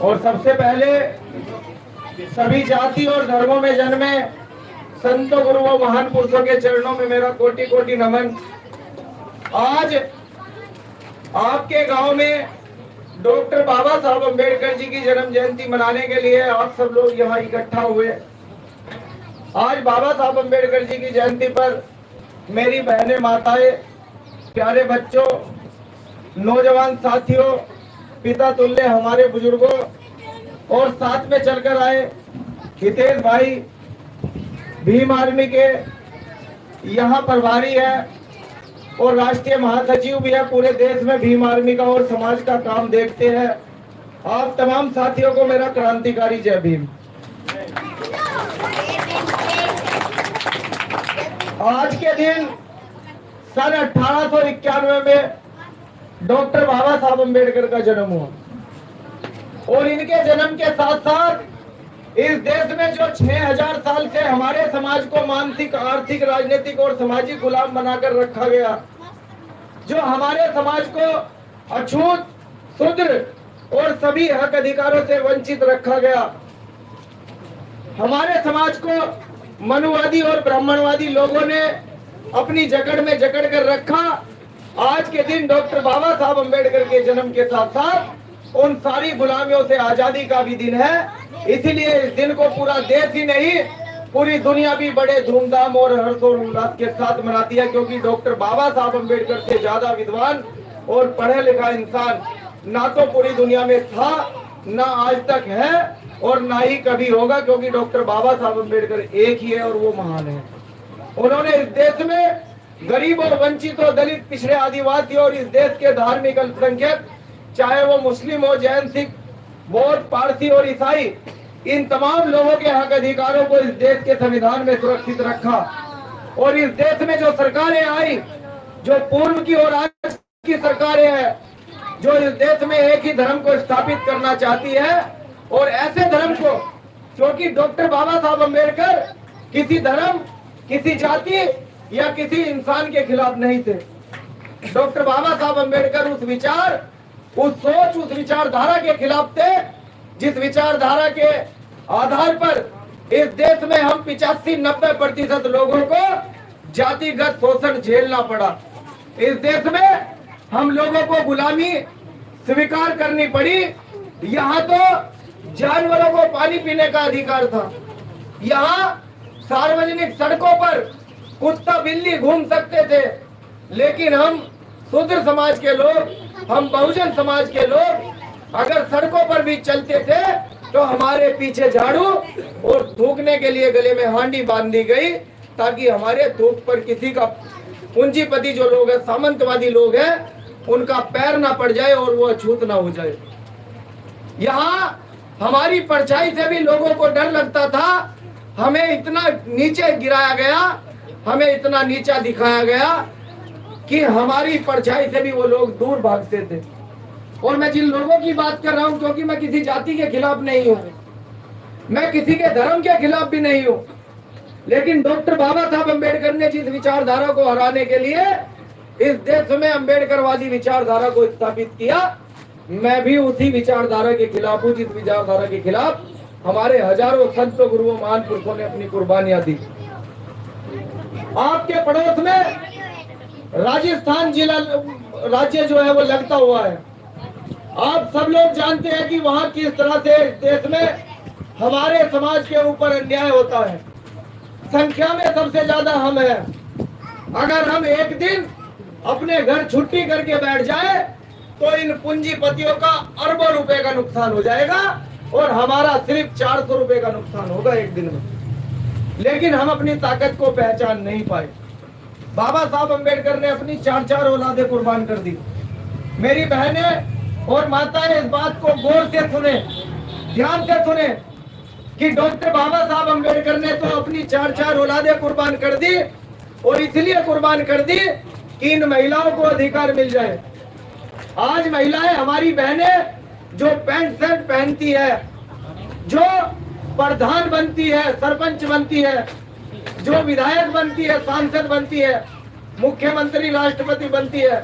और सबसे पहले सभी जाति और धर्मों में जन्मे संतों गुरुओं महान पुरुषों के चरणों में मेरा कोटि कोटि नमन। आज आपके गांव में डॉक्टर बाबा साहब अम्बेडकर जी की जन्म जयंती मनाने के लिए आप सब लोग यहाँ इकट्ठा हुए। आज बाबा साहब अम्बेडकर जी की जयंती पर मेरी बहनें, माताएं, प्यारे बच्चों, नौजवान साथियों, पिता तुल्य हमारे बुजुर्गों और साथ में चलकर आए हितेश भाई, भीम आर्मी के यहाँ प्रभारी है और राष्ट्रीय महासचिव भी है, पूरे देश में भीम आर्मी का और समाज का काम देखते हैं। आप तमाम साथियों को मेरा क्रांतिकारी जय भीम। आज के दिन सन 1891 में डॉक्टर बाबा साहब अम्बेडकर का जन्म हुआ और इनके जन्म के साथ साथ इस देश में जो 6000 साल से हमारे समाज को मानसिक, आर्थिक, राजनीतिक और सामाजिक गुलाम बनाकर रखा गया, जो हमारे समाज को अछूत, शूद्र और सभी हक अधिकारों से वंचित रखा गया, हमारे समाज को मनुवादी और ब्राह्मणवादी लोगों ने अपनी जकड़ में जकड़ कर रखा। आज के दिन डॉक्टर बाबा साहब अम्बेडकर के जन्म के साथ साथ उन सारी गुलामियों से आजादी का भी दिन है। इसीलिए इस दिन को पूरा देश ही नहीं, पूरी दुनिया भी बड़े धूमधाम और हर्षोल्लास के साथ मनाती है, क्योंकि डॉक्टर बाबा साहब अम्बेडकर से ज्यादा विद्वान और पढ़ा लिखा इंसान ना तो पूरी दुनिया में था, ना आज तक है और ना ही कभी होगा, क्योंकि डॉक्टर बाबा साहब अम्बेडकर एक ही है और वो महान है। उन्होंने इस देश में गरीब और वंचित और दलित, पिछड़े, आदिवासी और इस देश के धार्मिक अल्पसंख्यक, चाहे वो मुस्लिम हो, जैन, सिख, बौद्ध, पारसी और ईसाई, इन तमाम लोगों के हक अधिकारों को इस देश के संविधान में सुरक्षित रखा। और इस देश में जो सरकारें आई, जो पूर्व की और आज की सरकारें हैं, जो इस देश में एक ही धर्म को स्थापित करना चाहती है, और ऐसे धर्म को, क्योंकि डॉक्टर बाबा साहब अम्बेडकर किसी धर्म, किसी जाति या किसी इंसान के खिलाफ नहीं थे। डॉक्टर बाबा साहब अम्बेडकर उस विचार, उस सोच, उस विचारधारा के खिलाफ थे, जिस विचारधारा के आधार पर इस देश में हम 85-90% लोगों को जातिगत शोषण झेलना पड़ा। इस देश में हम लोगों को गुलामी स्वीकार करनी पड़ी। यहाँ तो जानवरों को पानी पीने का अधिकार था, यहाँ सार्वजनिक सड़कों पर कुत्ता बिल्ली घूम सकते थे, लेकिन हम शूद्र समाज के लोग, हम बहुजन समाज के लोग अगर सड़कों पर भी चलते थे तो हमारे पीछे झाड़ू और थूकने के लिए गले में हांडी बांध दी गई, ताकि हमारे थूक पर किसी का, पूंजीपति जो लोग हैं, सामंतवादी लोग हैं, उनका पैर ना पड़ जाए और वो अछूत ना हो जाए। यहाँ हमारी परछाई से भी लोगों को डर लगता था। हमें इतना नीचे गिराया गया, हमें इतना नीचा दिखाया गया कि हमारी परछाई से भी वो लोग दूर भागते थे। और मैं जिन लोगों की बात कर रहा हूँ, क्योंकि मैं किसी जाति के खिलाफ नहीं हूँ, मैं किसी के धर्म के खिलाफ भी नहीं हूँ, लेकिन डॉक्टर बाबा साहब अम्बेडकर ने जिस विचारधारा को हराने के लिए इस देश में अम्बेडकरवादी विचारधारा को स्थापित किया, मैं भी उसी विचारधारा के खिलाफ हूँ, जिस विचारधारा के खिलाफ हमारे हजारों संतों, गुरुओं, महान पुरुषों ने अपनी कुर्बानियां दी। आपके पड़ोस में राजस्थान जिला, राज्य जो है वो लगता हुआ है। आप सब लोग जानते हैं कि वहां किस तरह से देश में हमारे समाज के ऊपर अन्याय होता है। संख्या में सबसे ज्यादा हम हैं। अगर हम एक दिन अपने घर छुट्टी करके बैठ जाए तो इन पूंजीपतियों का अरबों रुपए का नुकसान हो जाएगा और हमारा सिर्फ 400 रुपए का नुकसान होगा एक दिन में। लेकिन हम अपनी ताकत को पहचान नहीं पाए। बाबा साहब अम्बेडकर ने अपनी 4 औलादें कुर्बान कर दी। मेरी बहनें और माताएं इस बात को गौर से सुने, ध्यान से सुने कि डॉक्टर बाबा साहब अम्बेडकर ने तो अपनी 4 औलादें कुर्बान कर दी, और इसलिए कुर्बान कर दी कि इन महिलाओं को अधिकार मिल जाए। आज महिलाएं, हमारी बहनें जो पैंट शर्ट पहनती है, जो प्रधान बनती है, सरपंच बनती है, जो विधायक बनती है, सांसद बनती है, मुख्यमंत्री, राष्ट्रपति बनती है,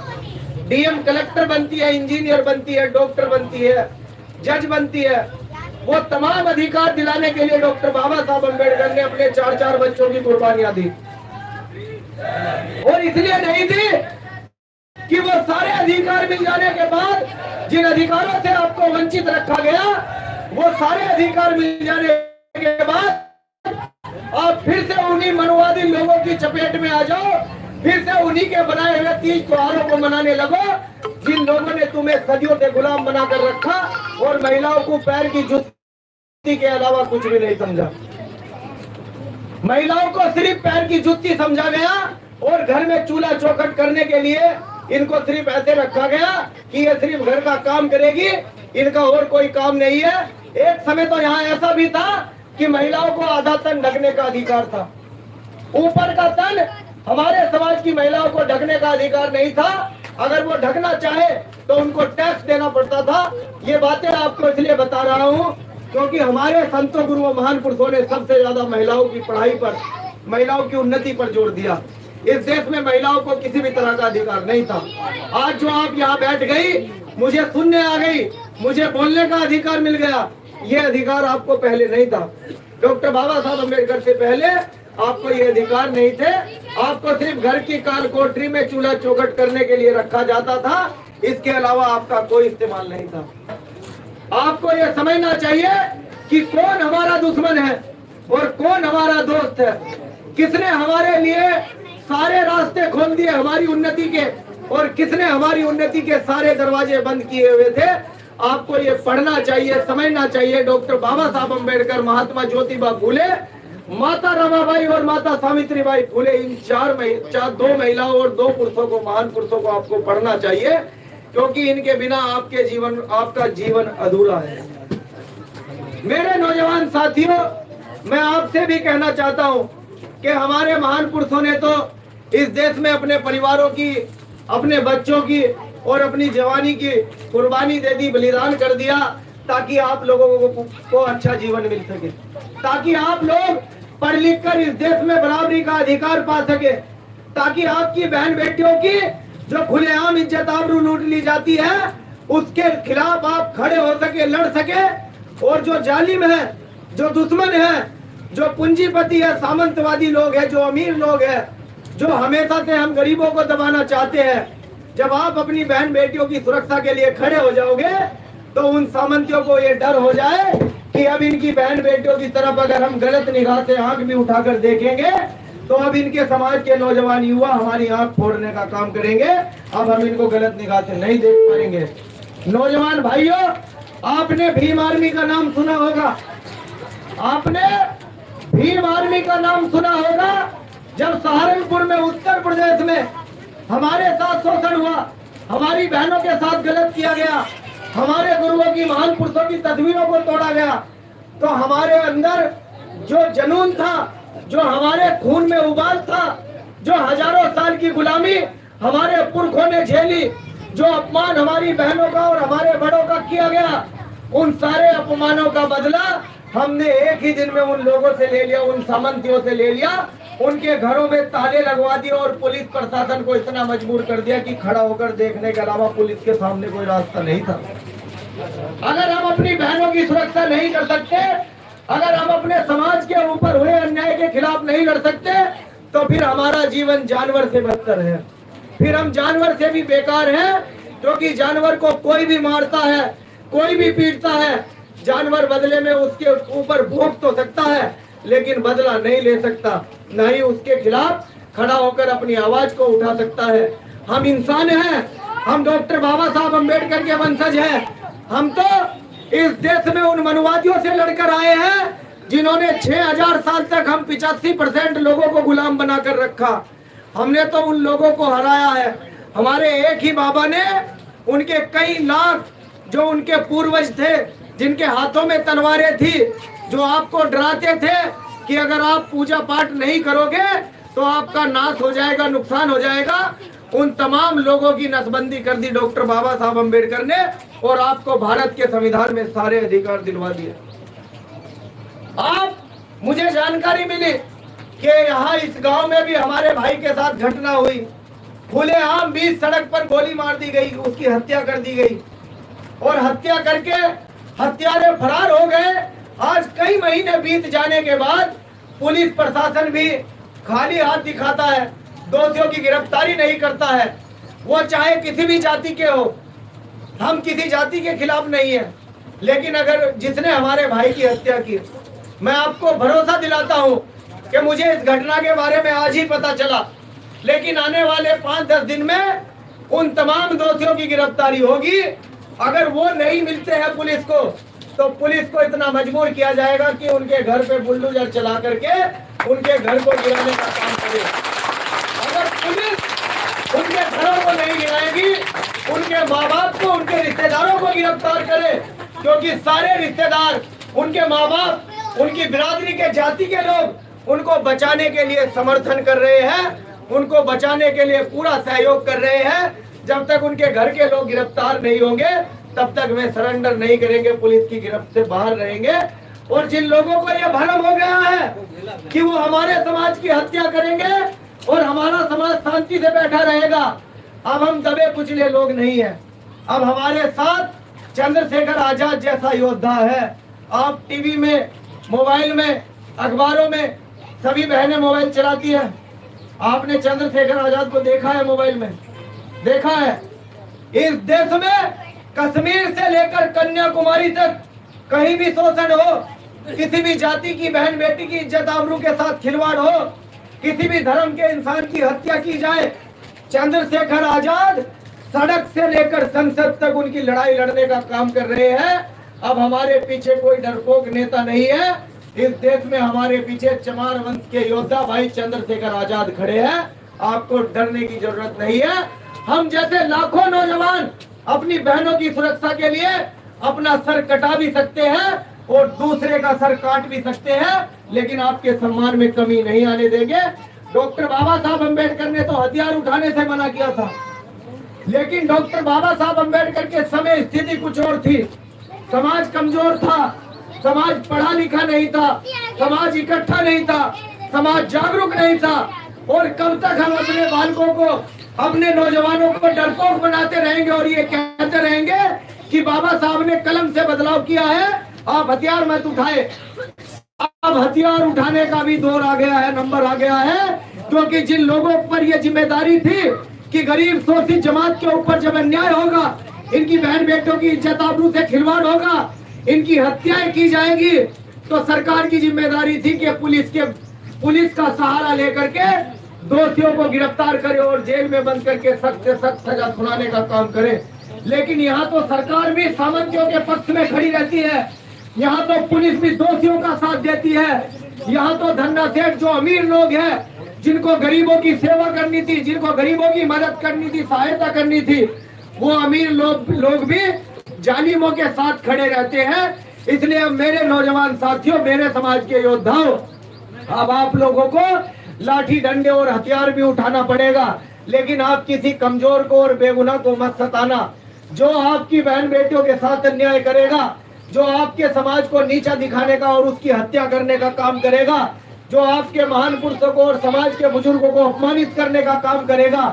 डीएम कलेक्टर बनती है, इंजीनियर बनती है, डॉक्टर बनती है, जज बनती है, वो तमाम अधिकार दिलाने के लिए डॉक्टर बाबा साहब अम्बेडकर ने अपने 4-4 बच्चों की कुर्बानियां दी। और इसलिए नहीं दी कि वो सारे अधिकार मिल जाने के बाद जिन अधिकारों से आपको वंचित रखा गया, वो सारे अधिकार मिल जाने के बाद आप फिर से उन्हीं मनुवादी लोगों की चपेट में आ जाओ, फिर से उन्हीं के बनाए हुए तीज त्योहारों को मनाने लगो जिन लोगों ने तुम्हें सदियों से गुलाम बनाकर रखा और महिलाओं को पैर की जुत्ती के अलावा कुछ भी नहीं समझा। महिलाओं को सिर्फ पैर की जुत्ती समझा गया और घर में चूल्हा चौखट करने के लिए इनको सिर्फ ऐसे रखा गया कि ये सिर्फ घर का काम करेगी, इनका और कोई काम नहीं है। एक समय तो यहाँ ऐसा भी था कि महिलाओं को आधा तन ढकने का अधिकार था, ऊपर का तन हमारे समाज की महिलाओं को ढकने का अधिकार नहीं था। अगर वो ढकना चाहे तो उनको टैक्स देना पड़ता था। ये बातें आपको इसलिए बता रहा हूँ क्योंकि हमारे संतों गुरुओं महान पुरुषों ने सबसे ज्यादा महिलाओं की पढ़ाई पर, महिलाओं की उन्नति पर जोर दिया। इस देश में महिलाओं को किसी भी तरह का अधिकार नहीं था। आज जो आप यहाँ बैठ गई, मुझे सुनने आ गई, मुझे बोलने का अधिकार मिल गया, ये अधिकार आपको पहले नहीं था। डॉक्टर बाबा साहब अम्बेडकर से पहले आपको ये अधिकार नहीं थे। आपको सिर्फ घर की काल कोठरी में चूल्हा चौखट करने के लिए रखा जाता था, इसके अलावा आपका कोई इस्तेमाल नहीं था। आपको ये समझना चाहिए कि कौन हमारा दुश्मन है और कौन हमारा दोस्त है। किसने हमारे लिए सारे रास्ते खोल दिए हमारी उन्नति के और किसने हमारी उन्नति के सारे दरवाजे बंद किए हुए थे। आपको ये पढ़ना चाहिए, समझना चाहिए। डॉक्टर बाबा साहब अम्बेडकर, महात्मा ज्योतिबा फूले, माता रमाबाई और माता सावित्रीबाई फूले, इन दो महिलाओं और 2 पुरुषों को, महान पुरुषों को आपको पढ़ना चाहिए क्योंकि इनके बिना आपका जीवन अधूरा है। मेरे नौजवान साथियों, मैं आपसे भी कहना चाहता हूँ कि हमारे महान पुरुषों ने तो इस देश में अपने परिवारों की, अपने बच्चों की और अपनी जवानी की कुर्बानी दे दी, बलिदान कर दिया ताकि आप लोगों को अच्छा जीवन मिल सके, ताकि आप लोग पढ़ लिख कर इस देश में बराबरी का अधिकार पा सके, ताकि आपकी बहन बेटियों की जो खुलेआम इज्जत आबरू लूट ली जाती है उसके खिलाफ आप खड़े हो सके, लड़ सके। और जो जालिम है, जो दुश्मन है, जो पूंजीपति है, सामंतवादी लोग हैं, जो अमीर लोग हैं, जो हमेशा से हम गरीबों को दबाना चाहते हैं, जब आप अपनी बहन बेटियों की सुरक्षा के लिए खड़े हो जाओगे तो उन सामंतियों को ये डर हो जाए कि अब इनकी बहन बेटियों की तरफ अगर हम गलत निगाह से आंख भी उठाकर देखेंगे तो अब इनके समाज के नौजवान युवा हमारी आंख फोड़ने का काम करेंगे। अब हम इनको गलत निगाह से नहीं देख पाएंगे। नौजवान भाइयों, आपने भीम आर्मी का नाम सुना होगा, आपने भीम आर्मी का नाम सुना होगा। जब सहारनपुर में, उत्तर प्रदेश में हमारे साथ शोषण हुआ, हमारी बहनों के साथ गलत किया गया, हमारे गुरुओं की, महान पुरुषों की तस्वीरों को तोड़ा गया, तो हमारे अंदर जो जुनून था, जो हमारे खून में उबाल था, जो हजारों साल की गुलामी हमारे पुरखों ने झेली, जो अपमान हमारी बहनों का और हमारे बड़ों का किया गया, उन सारे अपमानों का बदला हमने एक ही दिन में उन लोगों से ले लिया, उन सामंतियों से ले लिया। उनके घरों में ताले लगवा दिए और पुलिस प्रशासन को इतना मजबूर कर दिया कि खड़ा होकर देखने के अलावा पुलिस के सामने कोई रास्ता नहीं था। अगर हम अपनी बहनों की सुरक्षा नहीं कर सकते, अगर हम अपने समाज के ऊपर हुए अन्याय के खिलाफ नहीं लड़ सकते, तो फिर हमारा जीवन जानवर से बदतर है, फिर हम जानवर से भी बेकार हैं। क्योंकि जानवर को कोई भी मारता है, कोई भी पीटता है, जानवर बदले में उसके ऊपर भोंक तो सकता है लेकिन बदला नहीं ले सकता, न ही उसके खिलाफ खड़ा होकर अपनी आवाज को उठा सकता है। हम इंसान हैं, हम डॉक्टर बाबा साहब अम्बेडकर के वंशज हैं। हम तो इस देश में उन मनुवादियों से लड़कर आए हैं जिन्होंने 6000 साल तक हम 85% लोगों को गुलाम बनाकर रखा। हमने तो उन लोगों को हराया है। हमारे एक ही बाबा ने उनके कई लाख जो उनके पूर्वज थे, जिनके हाथों में तलवारें थी, जो आपको डराते थे कि अगर आप पूजा पाठ नहीं करोगे तो आपका नाश हो जाएगा, नुकसान हो जाएगा, उन तमाम लोगों की नसबंदी कर दी डॉक्टर बाबा साहब अम्बेडकर ने और आपको भारत के संविधान में सारे अधिकार दिलवा दिए। आप, मुझे जानकारी मिली कि यहाँ इस गांव में भी हमारे भाई के साथ घटना हुई, खुलेआम बीच सड़क पर गोली मार दी गई, उसकी हत्या कर दी गई और हत्या करके हत्यारे फरार हो गए। आज कई महीने बीत जाने के बाद पुलिस प्रशासन भी खाली हाथ दिखाता है, दोषियों की गिरफ्तारी नहीं करता है। वो चाहे किसी भी जाति के हो, हम किसी जाति के खिलाफ नहीं है, लेकिन अगर जिसने हमारे भाई की हत्या की, मैं आपको भरोसा दिलाता हूं कि मुझे इस घटना के बारे में आज ही पता चला, लेकिन आने वाले 5-10 दिन में उन तमाम दोषियों की गिरफ्तारी होगी। अगर वो नहीं मिलते हैं पुलिस को, तो पुलिस को इतना मजबूर किया जाएगा कि उनके घर पे बुलडोजर चला करके उनके घर को गिराने का काम करे। अगर पुलिस उनके घरों को नहीं गिराएगी, उनके माँ बाप को, उनके रिश्तेदारों को गिरफ्तार करे, क्योंकि सारे रिश्तेदार, उनके माँ बाप, उनकी बिरादरी के जाति के लोग उनको बचाने के लिए समर्थन कर रहे हैं, उनको बचाने के लिए पूरा सहयोग कर रहे हैं। जब तक उनके घर के लोग गिरफ्तार नहीं होंगे, तब तक वे सरेंडर नहीं करेंगे, पुलिस की गिरफ्त से बाहर रहेंगे। और जिन लोगों को यह भ्रम हो गया है कि वो हमारे समाज की हत्या करेंगे और हमारा समाज शांति से बैठा रहेगा, अब हम दबे कुचले लोग नहीं है। अब हमारे साथ चंद्रशेखर आजाद जैसा योद्धा है। आप टीवी में, मोबाइल में, अखबारों में, सभी बहनें मोबाइल चलाती है, आपने चंद्रशेखर आजाद को देखा है? मोबाइल में देखा है? इस देश में कश्मीर से लेकर कन्याकुमारी तक कहीं भी शोषण हो, किसी भी जाति की बहन बेटी की इज्जत आबरू के साथ खिलवाड़ हो, किसी भी धर्म के इंसान की हत्या की जाए, चंद्रशेखर आजाद सड़क से लेकर संसद तक उनकी लड़ाई लड़ने का काम कर रहे हैं। अब हमारे पीछे कोई डरपोक नेता नहीं है। इस देश में हमारे पीछे चमार वंश के योद्धा भाई चंद्रशेखर आजाद खड़े हैं। आपको डरने की जरूरत नहीं है। हम जैसे लाखों नौजवान अपनी बहनों की सुरक्षा के लिए अपना सर कटा भी सकते हैं और दूसरे का सर काट भी सकते हैं, लेकिन आपके सम्मान में कमी नहीं आने देंगे। डॉक्टर बाबा साहब अम्बेडकर ने तो हथियार उठाने से मना किया था, लेकिन डॉक्टर बाबा साहब अम्बेडकर के समय स्थिति कुछ और थी। समाज कमजोर था, समाज पढ़ा लिखा नहीं था, समाज इकट्ठा नहीं था, समाज जागरूक नहीं था। और कब तक हम अपने बालकों को, अपने नौजवानों को डरपोक बनाते रहेंगे और ये कहते रहेंगे कि बाबा साहब ने कलम से बदलाव किया है, आप हथियार मत उठाए। अब हथियार उठाने का भी दौर आ गया है, नंबर आ गया है, क्योंकि जिन लोगों पर यह जिम्मेदारी थी कि गरीब शोषित जमात के ऊपर जब अन्याय होगा, इनकी बहन बेटों की इज्जत आबरू से खिलवाड़ होगा, इनकी हत्याएं की जाएंगी, तो सरकार की जिम्मेदारी थी कि पुलिस का सहारा लेकर के दोषियों को गिरफ्तार करे और जेल में बंद करके सख्त से सख्त सजा सुनाने का काम करे। लेकिन यहाँ तो सरकार भी सामंतियों के पक्ष में खड़ी रहती है, यहाँ तो पुलिस भी दोषियों का साथ देती है। यहाँ तो धन्ना सेठ जो अमीर लोग हैं, जिनको गरीबों की सेवा करनी थी, जिनको गरीबों की मदद करनी थी, सहायता करनी थी, वो अमीर लोग भी जालिमों के साथ खड़े रहते हैं। इसलिए अब मेरे नौजवान साथियों, मेरे समाज के योद्धाओं, अब आप लोगों को लाठी डंडे और हथियार भी उठाना पड़ेगा, लेकिन आप किसी कमजोर को और बेगुनाह को मत सताना। जो आपकी बहन बेटियों के साथ अन्याय करेगा, जो आपके समाज को नीचा दिखाने का और उसकी हत्या करने का काम करेगा, जो आपके महान पुरुषों को और समाज के बुजुर्गों को अपमानित करने का काम करेगा,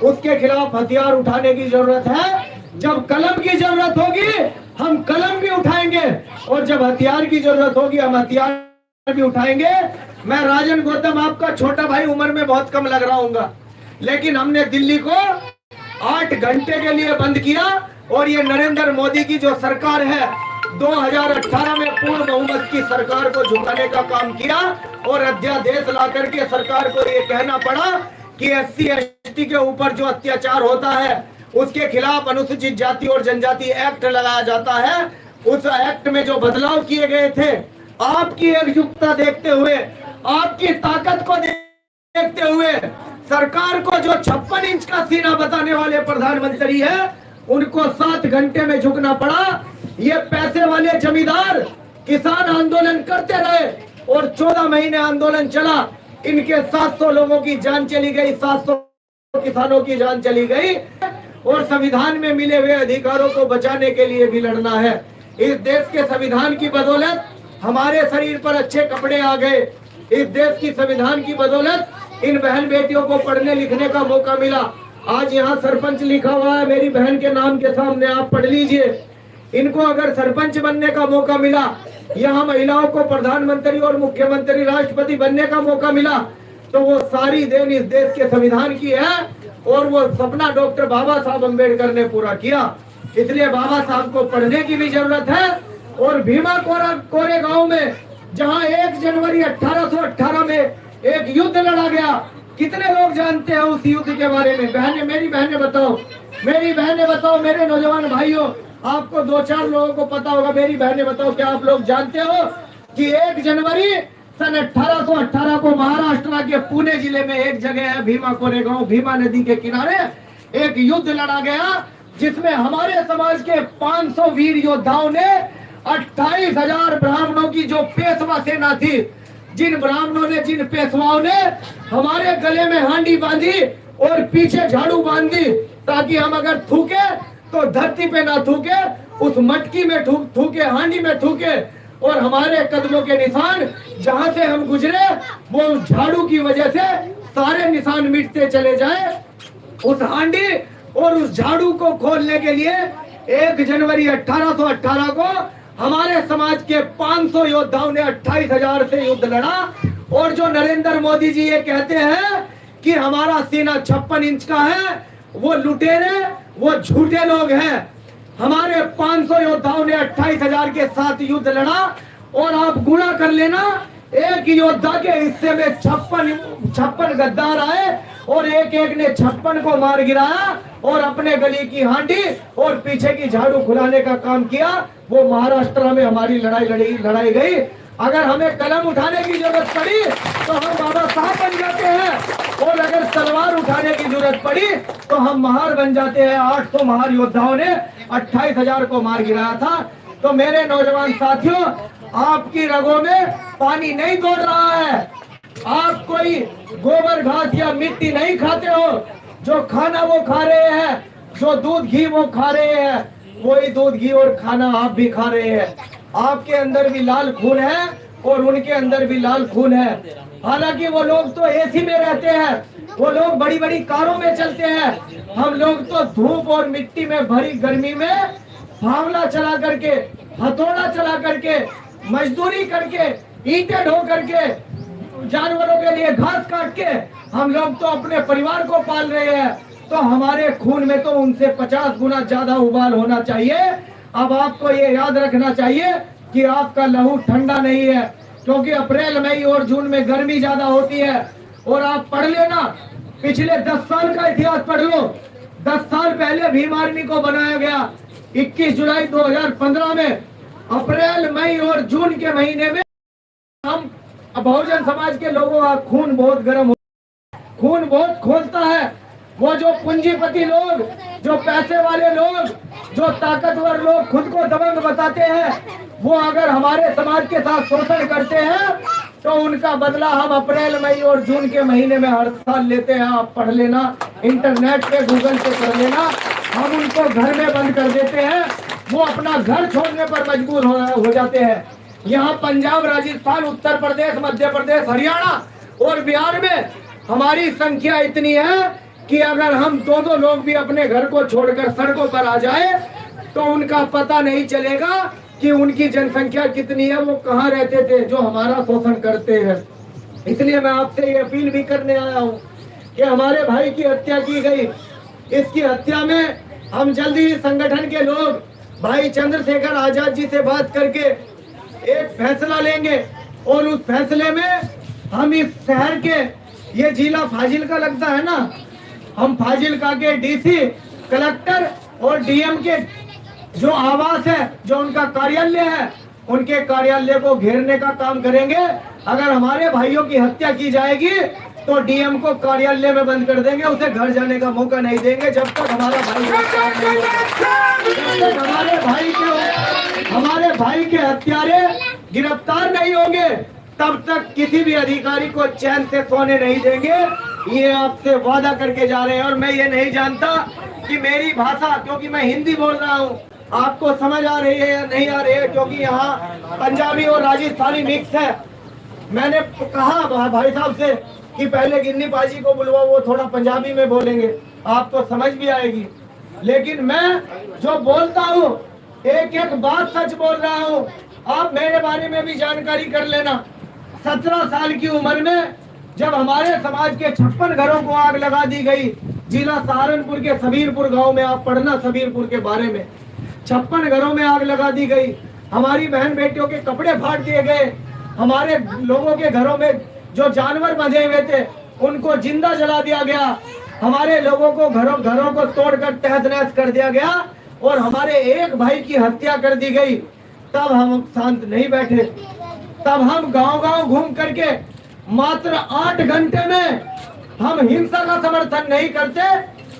उसके खिलाफ हथियार उठाने की जरूरत है। जब कलम की जरूरत होगी हम कलम भी उठाएंगे, और जब हथियार की जरूरत होगी हम हथियार भी उठाएंगे। मैं राजन गौतम, आपका छोटा भाई, उम्र में बहुत कम लग रहा हूँगा, लेकिन हमने दिल्ली को 8 घंटे के लिए बंद किया, और ये नरेंद्र मोदी की जो सरकार है 2018 में पूर्ण बहुमत की सरकार को झुकाने का काम किया, और अध्यादेश ला करके सरकार को ये कहना पड़ा कि SC/ST के ऊपर जो अत्याचार होता है उसके खिलाफ अनुसूचित जाति और जनजाति एक्ट लगाया जाता है। उस एक्ट में जो बदलाव किए गए थे, आपकी एकजुटता देखते हुए, आपकी ताकत को देखते हुए, सरकार को जो 56 इंच का सीना बताने वाले प्रधानमंत्री है, उनको 7 घंटे में झुकना पड़ा। ये पैसे वाले जमींदार किसान आंदोलन करते रहे और 14 महीने आंदोलन चला। इनके 700 लोगों की जान चली गई, 700 किसानों की जान चली गई, और संविधान में मिले हुए अधिकारों को बचाने के लिए भी लड़ना है। इस देश के संविधान की बदौलत हमारे शरीर पर अच्छे कपड़े आ गए। इस देश की संविधान की बदौलत इन बहन बेटियों को पढ़ने लिखने का मौका मिला। आज यहाँ सरपंच लिखा हुआ है मेरी बहन के नाम के सामने, आप पढ़ लीजिए। इनको अगर सरपंच बनने का मौका मिला, यहाँ महिलाओं को प्रधानमंत्री और मुख्यमंत्री राष्ट्रपति बनने का मौका मिला, तो वो सारी देन इस देश के संविधान की है और वो सपना डॉक्टर बाबा साहब अम्बेडकर ने पूरा किया। इसलिए बाबा साहब को पढ़ने की भी जरूरत है। और भीमा कोरेगांव में जहाँ 1 जनवरी 1818 में एक युद्ध लड़ा गया, कितने लोग जानते हैं उस युद्ध के बारे में? बहनें, मेरी बहनें बताओ, मेरी बहनें बताओ, मेरे नौजवान भाइयों, आपको 2-4 लोगों को पता होगा, मेरी बहनें बताओ, क्या आप लोग जानते हो कि 1 जनवरी सन 1818 को महाराष्ट्र के पुणे जिले में एक जगह है भीमा कोरेगांव, भीमा नदी के किनारे एक युद्ध लड़ा गया, जिसमें हमारे समाज के 500 वीर योद्धाओं ने 28,000 ब्राह्मणों की जो पेशवा सेना थी, जिन ब्राह्मणों ने, जिन पेशवाओं ने हमारे गले में हांडी बांधी और पीछे झाड़ू बांध दी, ताकि हम अगर थूके तो धरती पे ना थूके, उस मटकी में थूके, हांडी में थूके, और हमारे कदमों के निशान जहां से हम गुजरे वो झाड़ू की वजह से सारे निशान मिटते चले जाए। उस हांडी और उस झाड़ू को खोलने के लिए 1 जनवरी 1818 को हमारे समाज के 500 योद्धाओं ने 28,000 से युद्ध लड़ा। और जो नरेंद्र मोदी जी ये कहते हैं कि हमारा सीना 56 इंच का है, वो लुटेरे, वो झूठे लोग हैं। हमारे 500 योद्धाओं ने 28,000 के साथ युद्ध लड़ा, और आप गुणा कर लेना, एक योद्धा के हिस्से में 56 गद्दार आए और एक एक ने 56 को मार गिराया और अपने गली की हांडी और पीछे की झाड़ू खुलाने का काम किया। वो महाराष्ट्र में हमारी लड़ाई गई। अगर हमें कलम उठाने की जरूरत पड़ी तो हम बाबा साहब बन जाते हैं, और अगर तलवार उठाने की जरूरत पड़ी तो हम महार बन जाते हैं। 800 महार योद्धाओं ने 28,000 को मार गिराया था। तो मेरे नौजवान साथियों, आपकी रगों में पानी नहीं दौड़ रहा है। आप कोई गोबर घास या मिट्टी नहीं खाते हो। जो खाना वो खा रहे हैं, जो दूध घी वो खा रहे हैं, वही दूध घी और खाना आप भी खा रहे हैं। आपके अंदर भी लाल खून है और उनके अंदर भी लाल खून है। हालांकि वो लोग तो एसी में रहते हैं, वो लोग बड़ी बड़ी कारों में चलते हैं। हम लोग तो धूप और मिट्टी में भरी गर्मी में फावला चला करके, हथौड़ा चला करके, मजदूरी करके, ईंटें ढो करके, जानवरों के लिए घास काट के हम लोग तो अपने परिवार को पाल रहे हैं। तो हमारे खून में तो उनसे 50 गुना ज्यादा उबाल होना चाहिए। अब आपको ये याद रखना चाहिए कि आपका लहू ठंडा नहीं है, क्योंकि अप्रैल, मई और जून में गर्मी ज्यादा होती है। और आप पढ़ लेना, पिछले 10 साल का इतिहास पढ़ लो। 10 साल पहले भीम आर्मी को बनाया गया 21 जुलाई 2015 में। अप्रैल, मई और जून के महीने में हम बहुजन समाज के लोगों का खून बहुत गर्म, खून बहुत खोलता है। वो जो पूंजीपति लोग, जो पैसे वाले लोग, जो ताकतवर लोग खुद को दबंग बताते हैं, वो अगर हमारे समाज के साथ शोषण करते हैं तो उनका बदला हम अप्रैल, मई और जून के महीने में हर साल लेते हैं। आप पढ़ लेना, इंटरनेट पे, गूगल पे कर लेना। हम उनको घर में बंद कर देते हैं, वो अपना घर छोड़ने पर मजबूर हो जाते हैं। यहाँ पंजाब, राजस्थान, उत्तर प्रदेश, मध्य प्रदेश, हरियाणा और बिहार में हमारी संख्या इतनी है कि अगर हम 2-2 लोग भी अपने घर को छोड़कर सड़कों पर आ जाए तो उनका पता नहीं चलेगा कि उनकी जनसंख्या कितनी है, वो कहाँ रहते थे जो हमारा शोषण करते हैं। इसलिए मैं आपसे ये अपील भी करने आया हूँ कि हमारे भाई की हत्या की गई, इसकी हत्या में हम जल्दी ही संगठन के लोग भाई चंद्रशेखर आजाद जी से बात करके एक फैसला लेंगे, और उस फैसले में हम इस शहर के, ये जिला फाजिल्का लगता है ना, हम फाजिल्का के डीसी, कलेक्टर और डीएम के जो आवास है, जो उनका कार्यालय है, उनके कार्यालय को घेरने का काम करेंगे। अगर हमारे भाइयों की हत्या की जाएगी तो डीएम को कार्यालय में बंद कर देंगे, उसे घर जाने का मौका नहीं देंगे जब तक हमारा भाई हमारे भाई के हत्यारे गिरफ्तार नहीं होंगे, तब तक किसी भी अधिकारी को चैन से सोने नहीं देंगे। ये आपसे वादा करके जा रहे हैं। और मैं ये नहीं जानता कि मेरी भाषा, क्योंकि मैं हिंदी बोल रहा हूँ, आपको समझ आ रही है या नहीं आ रही है, क्योंकि यहाँ पंजाबी और राजस्थानी मिक्स है। मैंने कहा भाई साहब से कि पहले गिन्नी पाजी को बुलवाओ, वो थोड़ा पंजाबी में बोलेंगे, आपको समझ भी आएगी। लेकिन मैं जो बोलता हूँ एक एक बात सच बोल रहा हूँ। आप मेरे बारे में भी जानकारी कर लेना। 17 साल की उम्र में जब हमारे समाज के 56 घरों को आग लगा दी गई, जिला सहारनपुर के सबीरपुर गांव में, आप पढ़ना सबीरपुर के बारे में, 56 घरों में आग लगा दी गई। हमारी बहन बेटियों के कपड़े फाड़ दिए गए। हमारे लोगों के घरों में जो जानवर बंधे हुए थे उनको जिंदा जला दिया गया। हमारे लोगों को घरों को तोड़कर तहस नहस कर दिया गया और हमारे एक भाई की हत्या कर दी गई। तब हम शांत नहीं बैठे। तब हम गांव-गांव घूम करके मात्र 8 घंटे में, हम हिंसा का समर्थन नहीं करते,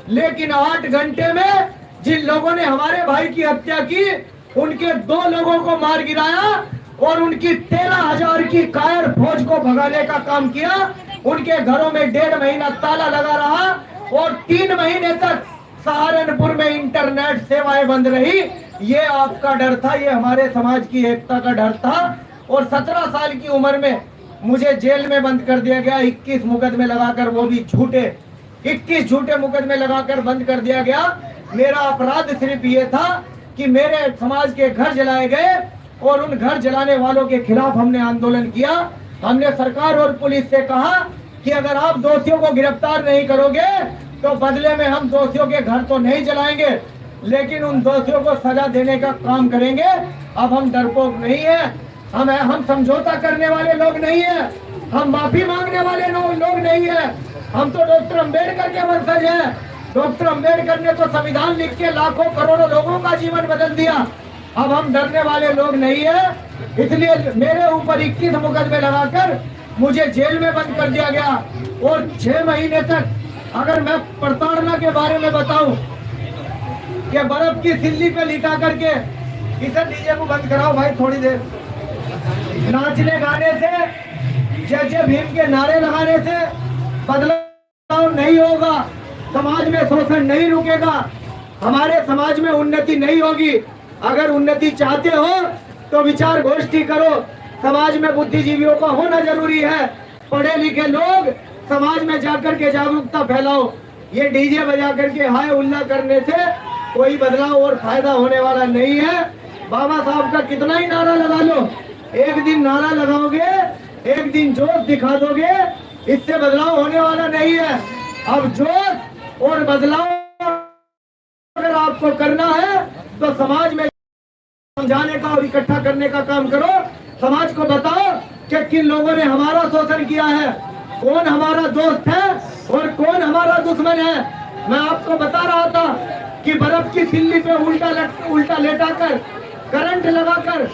लेकिन 8 घंटे में जिन लोगों ने हमारे भाई की हत्या की उनके 2 लोगों को मार गिराया और उनकी 13,000 की कायर फौज को भगाने का काम किया। उनके घरों में 1.5 महीना ताला लगा रहा और 3 महीने तक सहारनपुर में इंटरनेट सेवाएं बंद रही। ये आपका डर था, ये हमारे समाज की एकता का डर था। और 17 साल की उम्र में मुझे जेल में बंद कर दिया गया। 21 मुकदमे लगाकर, वो भी झूठे, 21 झूठे मुकदमे लगाकर बंद कर दिया गया। मेरा अपराध सिर्फ ये था कि मेरे समाज के घर जलाए गए और उन घर जलाने वालों के खिलाफ हमने आंदोलन किया। हमने सरकार और पुलिस से कहा कि अगर आप दोषियों को गिरफ्तार नहीं करोगे तो बदले में हम दोषियों के घर तो नहीं जलाएंगे, लेकिन उन दोषियों को सजा देने का काम करेंगे। अब हम डरपोक नहीं है, हम समझौता करने वाले लोग नहीं है, हम माफी मांगने वाले लोग नहीं है। हम तो डॉक्टर अंबेडकर के वंशज हैं। डॉक्टर अंबेडकर ने तो संविधान लिख के लाखों करोड़ों लोगों का जीवन बदल दिया। अब हम डरने वाले लोग नहीं है। इसलिए मेरे ऊपर 21 मुकदमे लगाकर मुझे जेल में बंद कर दिया गया और 6 महीने तक, अगर मैं प्रताड़ना के बारे में बताऊं कि बर्फ की सिल्ली पे लिटा करके, इसे डीजे को बंद कराओ भाई थोड़ी देर, नाचने गाने से, जय जय भीम के नारे लगाने से बदलाव नहीं होगा। समाज में शोषण नहीं रुकेगा, हमारे समाज में उन्नति नहीं होगी। अगर उन्नति चाहते हो तो विचार गोष्ठी करो। समाज में बुद्धिजीवियों का होना जरूरी है। पढ़े लिखे लोग समाज में जाकर के जागरूकता फैलाओ। ये डीजे बजा करके हाय उल्ला करने से कोई बदलाव और फायदा होने वाला नहीं है। बाबा साहब का कितना ही नारा लगा लो, एक दिन नारा लगाओगे, एक दिन जोश दिखा दोगे, इससे बदलाव होने वाला नहीं है। अब जोश और बदलाव अगर आपको करना है तो समाज में समझाने का और इकट्ठा करने का काम करो। समाज को बताओ कि किन लोगों ने हमारा शोषण किया है, कौन हमारा दोस्त है और कौन हमारा दुश्मन है। मैं आपको बता रहा था कि बर्फ की सिल्ली पे उल्टा लेटाकर, करंट लगाकर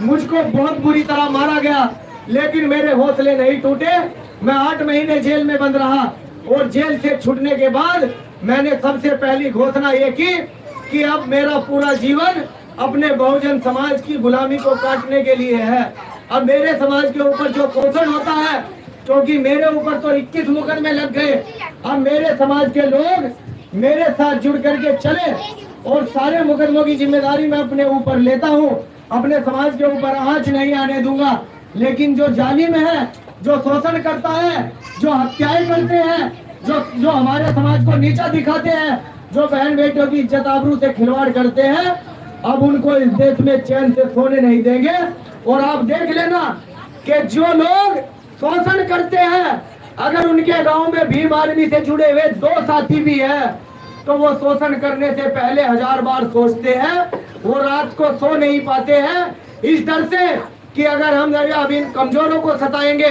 मुझको बहुत बुरी तरह मारा गया, लेकिन मेरे हौसले नहीं टूटे। मैं 8 महीने जेल में बंद रहा और जेल से छूटने के बाद मैंने सबसे पहली घोषणा ये की कि अब मेरा पूरा जीवन अपने बहुजन समाज की गुलामी को काटने के लिए है। अब मेरे समाज के ऊपर जो शोषण होता है, क्योंकि मेरे ऊपर तो 21 मुकदमे लग गए, अब मेरे समाज के लोग मेरे साथ जुड़ करके चले और सारे मुकदमों की जिम्मेदारी मैं अपने ऊपर लेता हूँ। अपने समाज के ऊपर आंच नहीं आने दूंगा। लेकिन जो जालिम है, जो शोषण करता है, जो हत्याएं करते हैं, जो हमारे समाज को नीचा दिखाते हैं, जो बहन बेटियों की इज्जत आबरू से खिलवाड़ करते हैं, अब उनको इस देश में चैन से सोने नहीं देंगे। और आप देख लेना कि जो लोग शोषण करते हैं, अगर उनके गांव में भीम आर्मी से जुड़े हुए 2 साथी भी है तो वो शोषण करने से पहले 1000 बार सोचते हैं। वो रात को सो नहीं पाते हैं इस डर से कि अगर हम अब इन कमजोरों को सताएंगे,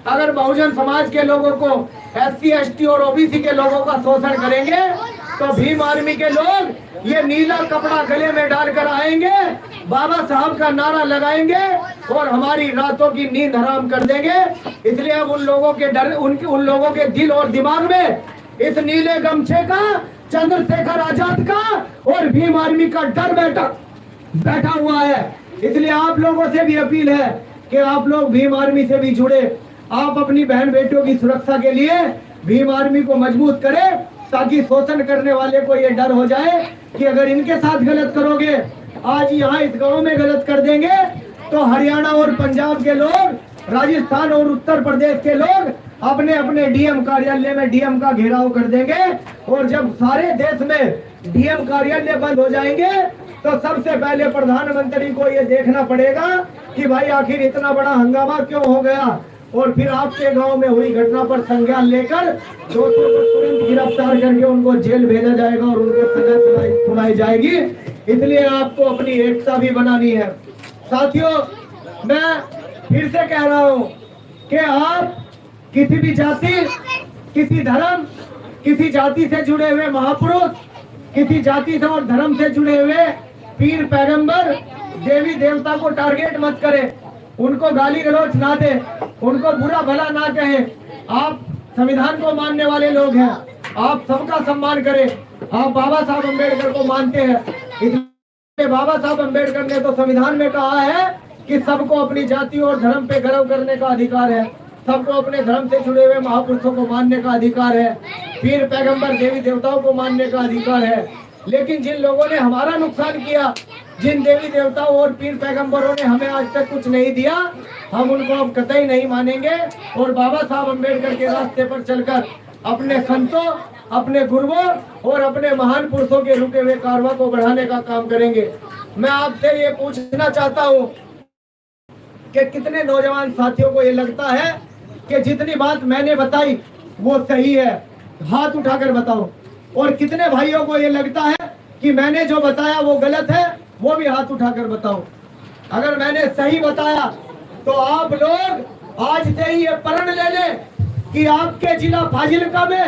अगर बहुजन समाज के लोगों को, SC ST और OBC के लोगों का शोषण करेंगे तो भीम आर्मी के लोग ये नीला कपड़ा गले में डालकर आएंगे, बाबा साहब का नारा लगाएंगे और हमारी रातों की नींद हराम कर देंगे। इसलिए अब उन लोगों के दिल और दिमाग में इस नीले गमछे का, चंद्रशेखर आजाद का और भीम आर्मी का डर बैठा हुआ है। इसलिए आप लोगों से भी अपील है कि आप लोग भीम आर्मी से भी जुड़े। आप अपनी बहन बेटियों की सुरक्षा के लिए भीम आर्मी को मजबूत करें, ताकि शोषण करने वाले को ये डर हो जाए कि अगर इनके साथ गलत करोगे, आज यहाँ इस गांव में गलत कर देंगे तो हरियाणा और पंजाब के लोग, राजस्थान और उत्तर प्रदेश के लोग अपने अपने DM कार्यालय में DM का घेराव कर देंगे। और जब सारे देश में DM कार्यालय बंद हो जाएंगे तो सबसे पहले प्रधानमंत्री को ये देखना पड़ेगा कि भाई आखिर इतना बड़ा हंगामा क्यों हो गया, और फिर आपके गांव में हुई घटना पर संज्ञान लेकर दोषियों को तुरंत गिरफ्तार करके उनको जेल भेजा जाएगा और उनको सजा सुनाई जाएगी। इसलिए आपको अपनी एकता भी बनानी है। साथियों, मैं फिर से कह रहा हूं कि आप किसी भी जाति, किसी धर्म, किसी जाति से जुड़े हुए महापुरुष, किसी जाति से और धर्म से जुड़े हुए पीर पैगंबर, देवी देवता को टारगेट मत करें, उनको गाली गलौज ना दे, उनको बुरा भला ना कहे। आप संविधान को मानने वाले लोग हैं, आप सबका सम्मान करें। आप बाबा साहब अम्बेडकर को मानते हैं, इसलिए बाबा साहब अम्बेडकर ने तो संविधान में कहा है कि सबको अपनी जाति और धर्म पे गर्व करने का अधिकार है, सबको अपने धर्म से जुड़े हुए महापुरुषों को मानने का अधिकार है, पीर पैगंबर देवी देवताओं को मानने का अधिकार है। लेकिन जिन लोगों ने हमारा नुकसान किया, जिन देवी देवताओं और पीर पैगंबरों ने हमें आज तक कुछ नहीं दिया, हम उनको अब कतई नहीं मानेंगे और बाबा साहब अम्बेडकर के रास्ते पर चलकर अपने संतों, अपने गुरुओं और अपने महान पुरुषों के रुके हुए कारवां को बढ़ाने का काम करेंगे। मैं आपसे ये पूछना चाहता हूँ कि कितने नौजवान साथियों को ये लगता है कि जितनी बात मैंने बताई वो सही है, हाथ उठाकर बताओ। और कितने भाइयों को ये लगता है कि मैंने जो बताया वो गलत है, वो भी हाथ उठाकर बताओ। अगर मैंने सही बताया तो आप लोग आज से ही ये प्रण ले लें कि आपके जिला फाजिल्का में,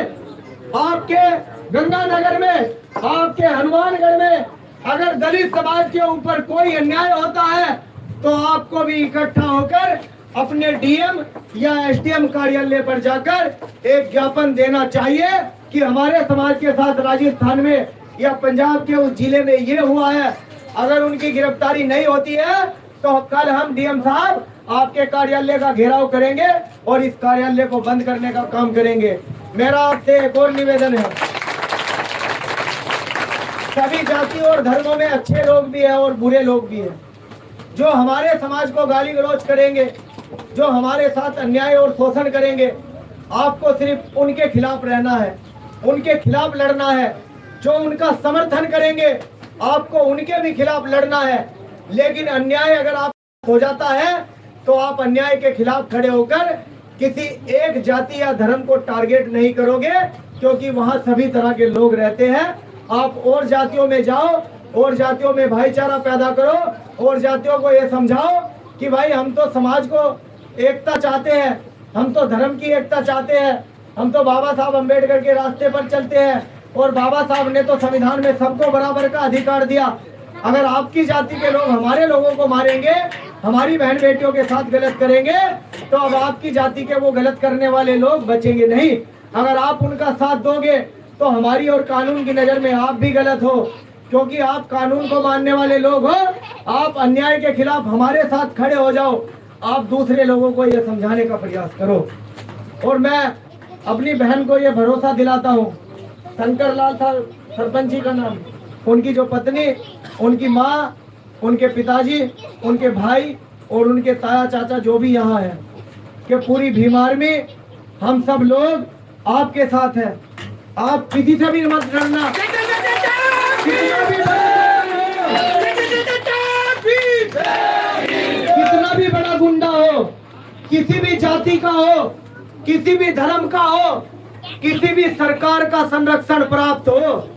आपके गंगानगर में, आपके हनुमानगढ़ में अगर दलित समाज के ऊपर कोई अन्याय होता है तो आपको भी इकट्ठा होकर अपने डीएम या एसडीएम कार्यालय पर जाकर एक ज्ञापन देना चाहिए कि हमारे समाज के साथ राजस्थान में या पंजाब के उस जिले में ये हुआ है। अगर उनकी गिरफ्तारी नहीं होती है तो कल हम डीएम साहब आपके कार्यालय का घेराव करेंगे और इस कार्यालय को बंद करने का काम करेंगे। मेरा आपसे एक और निवेदन है, सभी जाति और धर्मों में अच्छे लोग भी हैं और बुरे लोग भी हैं। जो हमारे समाज को गाली गलौज करेंगे, जो हमारे साथ अन्याय और शोषण करेंगे, आपको सिर्फ उनके खिलाफ रहना है, उनके खिलाफ लड़ना है। जो उनका समर्थन करेंगे आपको उनके भी खिलाफ लड़ना है। लेकिन अन्याय अगर आप हो जाता है तो आप अन्याय के खिलाफ खड़े होकर किसी एक जाति या धर्म को टारगेट नहीं करोगे, क्योंकि वहां सभी तरह के लोग रहते हैं। आप और जातियों में जाओ और जातियों में भाईचारा पैदा करो और जातियों को ये समझाओ कि भाई हम तो समाज को एकता चाहते हैं, हम तो धर्म की एकता चाहते हैं, हम तो बाबा साहब अम्बेडकर के रास्ते पर चलते हैं और बाबा साहब ने तो संविधान में सबको बराबर का अधिकार दिया। अगर आपकी जाति के लोग हमारे लोगों को मारेंगे, हमारी बहन बेटियों के साथ गलत करेंगे, तो अब आपकी जाति के वो गलत करने वाले लोग बचेंगे नहीं। अगर आप उनका साथ दोगे तो हमारी और कानून की नज़र में आप भी गलत हो, क्योंकि आप कानून को मानने वाले लोग हो। आप अन्याय के खिलाफ हमारे साथ खड़े हो जाओ, आप दूसरे लोगों को ये समझाने का प्रयास करो। और मैं अपनी बहन को ये भरोसा दिलाता हूँ, शंकर लाल था सरपंच जी का नाम, उनकी जो पत्नी, उनकी माँ, उनके पिताजी, उनके भाई और उनके ताया चाचा जो भी यहाँ हैं, कि पूरी भीम आर्मी हम सब लोग आपके साथ हैं। आप किसी से भी मत डरना, कितना भी बड़ा गुंडा हो, किसी भी जाति का हो, किसी भी धर्म का हो, किसी भी सरकार का संरक्षण प्राप्त हो,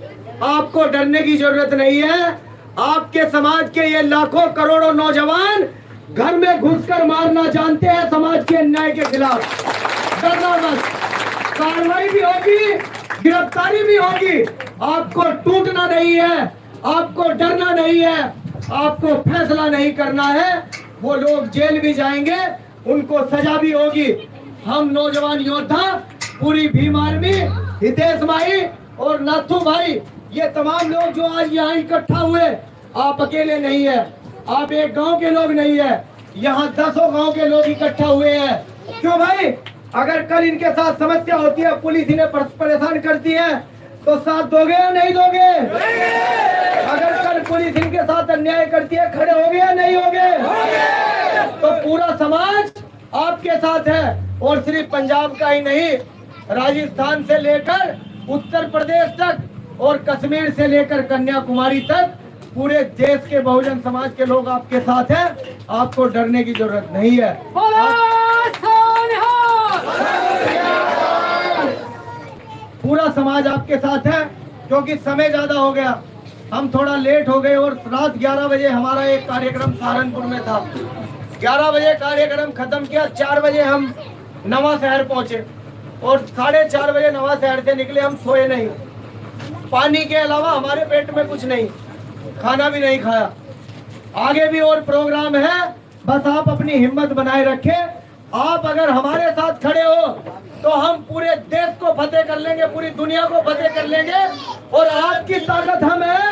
आपको डरने की जरूरत नहीं है। आपके समाज के ये लाखों करोड़ों नौजवान घर में घुसकर मारना जानते हैं समाज के अन्याय के खिलाफ। डरना मत, कार्रवाई भी होगी, गिरफ्तारी भी होगी। आपको टूटना नहीं है, आपको डरना नहीं है, आपको फैसला नहीं करना है। वो लोग जेल भी जाएंगे, उनको सजा भी होगी। हम नौजवान योद्धा, पूरी भीम आर्मी, हितेश भाई और नाथू भाई, ये तमाम लोग जो आज यहाँ इकट्ठा हुए, आप अकेले नहीं है, आप एक गांव के लोग नहीं है, यहाँ 10 गांव के लोग इकट्ठा हुए हैं। क्यों भाई? अगर कल इनके साथ समस्या होती है, पुलिस इन्हें परेशान करती है, तो साथ दोगे या नहीं दोगे? अगर कल पुलिस इनके साथ अन्याय करती है, खड़े होगे या नहीं होगे? तो पूरा समाज आपके साथ है। और सिर्फ पंजाब का ही नहीं, राजस्थान से लेकर उत्तर प्रदेश तक और कश्मीर से लेकर कन्याकुमारी तक पूरे देश के बहुजन समाज के लोग आपके साथ हैं, आपको डरने की जरूरत नहीं है। पूरा समाज आपके साथ है, क्योंकि समय ज्यादा हो गया, हम थोड़ा लेट हो गए और रात 11 बजे हमारा एक कार्यक्रम सहारनपुर में था। 11 बजे कार्यक्रम खत्म किया, 4 बजे हम नवा शहर पहुंचे और 4:30 बजे नवा शहर से निकले। हम सोए नहीं, पानी के अलावा हमारे पेट में कुछ नहीं, खाना भी नहीं खाया। आगे भी और प्रोग्राम है, बस आप अपनी हिम्मत बनाए रखें। आप अगर हमारे साथ खड़े हो तो हम पूरे देश को फतेह कर लेंगे, पूरी दुनिया को फतेह कर लेंगे। और आपकी ताकत हम है,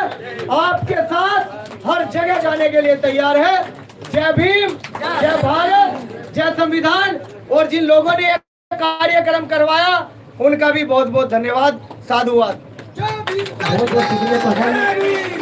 आपके साथ हर जगह जाने के लिए तैयार है। जय भीम, जय भारत, जय संविधान। और जिन लोगों ने ये कार्यक्रम करवाया उनका भी बहुत बहुत धन्यवाद, साधुवाद। बहुत बहुत शुक्रिया।